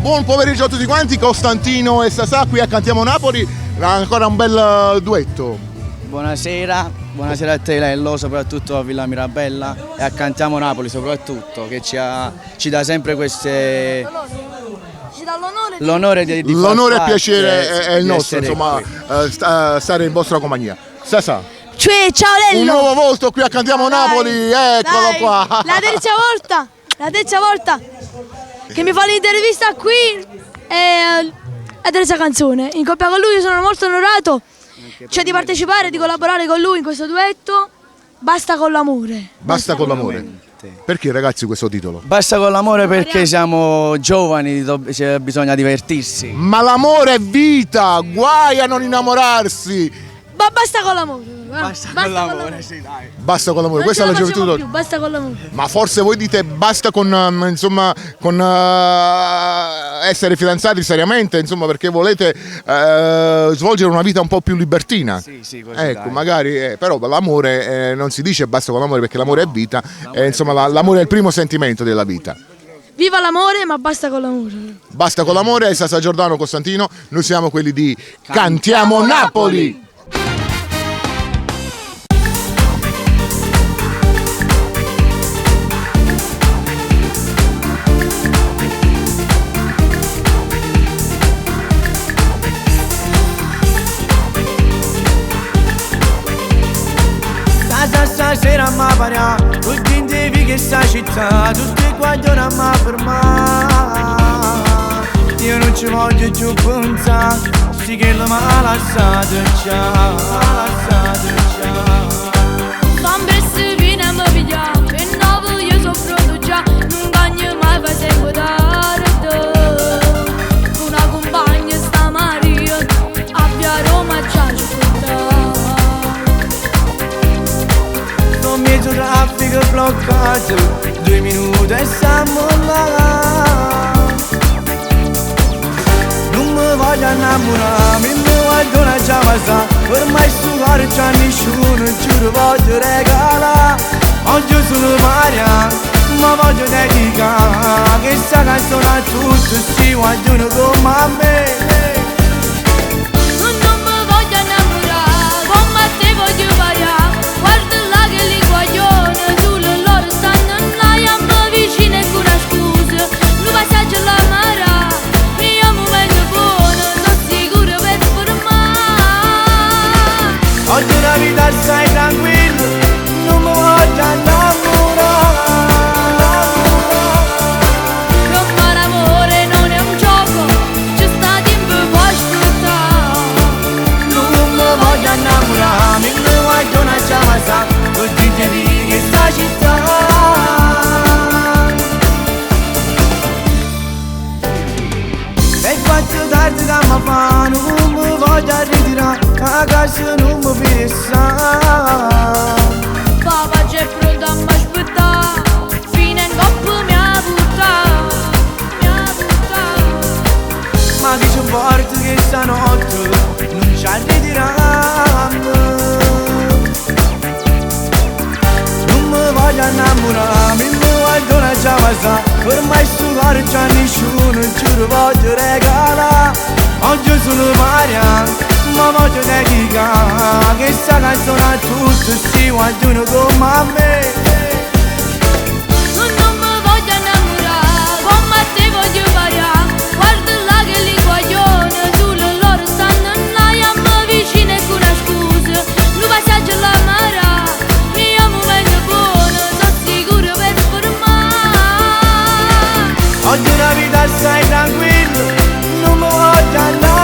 Buon pomeriggio a tutti quanti, Costantino e Sasà qui a Cantiamo Napoli, ancora un bel duetto. Buonasera a te Lello, soprattutto a Villa Mirabella e a Cantiamo Napoli soprattutto, che ci dà sempre queste... L'onore di l'onore e piacere è il nostro, insomma, stare in vostra compagnia. Sasà. Cioè, ciao Lello! Un nuovo volto qui a Cantiamo Napoli, eccolo qua! La terza volta che mi fa l'intervista qui è la terza canzone. In coppia con lui sono molto onorato, cioè di partecipare, di collaborare con lui in questo duetto. Basta con l'amore. Basta con l'amore. Perché ragazzi questo titolo? Basta con l'amore perché siamo giovani, bisogna divertirsi. Ma l'amore è vita, guai a non innamorarsi! Ma basta con l'amore. Basta con l'amore, sì, dai. Basta con l'amore, questa è la gioventù. Basta con l'amore. Ma forse voi dite basta con essere fidanzati seriamente, insomma, perché volete svolgere una vita un po' più libertina. Sì, così. Ecco, dai. magari, però l'amore non si dice basta con l'amore perché l'amore è vita, insomma, l'amore è il primo sentimento della vita. Viva l'amore, ma basta con l'amore. Basta con l'amore, Sasà Giordano, Costantino, noi siamo quelli di Cantiamo Napoli! Stasera mi parla, tutti in TV che sta città, tutti guardano a me fermare. Io non ci voglio più pensare, sì che la mi ha lasciato già, Sempre se viene a mi pigliare, e no io soffro già, non bagno mai facevo tardi. Una compagna sta Maria, a via Roma già ci non mi c'è traffico bloccato, 2 minuti e siamo là. Non mi voglio innamorare, mi voglio una giavasa, ormai sto cuore c'è nessuno, giuro voglio regalare. Oggi sono Maria, ma voglio dedicare, che sta canzone a tutti, si vogliono come a me. Non mi voglio innamorare, come a te voglio variare. Guarda là che li guaglione, sulle loro stanno là, a me vicino e con una scusa. Non passaggio alla mara, mio momento buono, sono sicuro per formare. Oggi una vita assai tranquilla, non mi voglio innamorare. Ma l'amore non è un gioco, c'è sta tempo può ascoltare. Non mi voglio innamorare, mi voglio una casa, tutti i giorni che sta città. E quanto tardi da mi fa, non mi voglio ritirare, a casa non mi pensa. Papà c'è pronto a mi aspettare, fino in coppa mi ha buttato. Ma dice un porto che stanotte non ci arriveranno. Non mi voglio innamorare, mi voglio una giavasa, ormai sto cuore c'è nessuno, giuro voglio regalare. Oggi sono Maria, ma voglio dedicare, che sta canzone a tutti, si vogliono come a me. Non mi voglio innamorare, come a te voglio variare. Guarda là che li guaglione, sulle loro stanno là, a me vicino e con una scusa. Non passaggio alla mara, mio momento buono, sono sicuro per formare. Oggi una vita assai tranquilla, non mi voglio andare.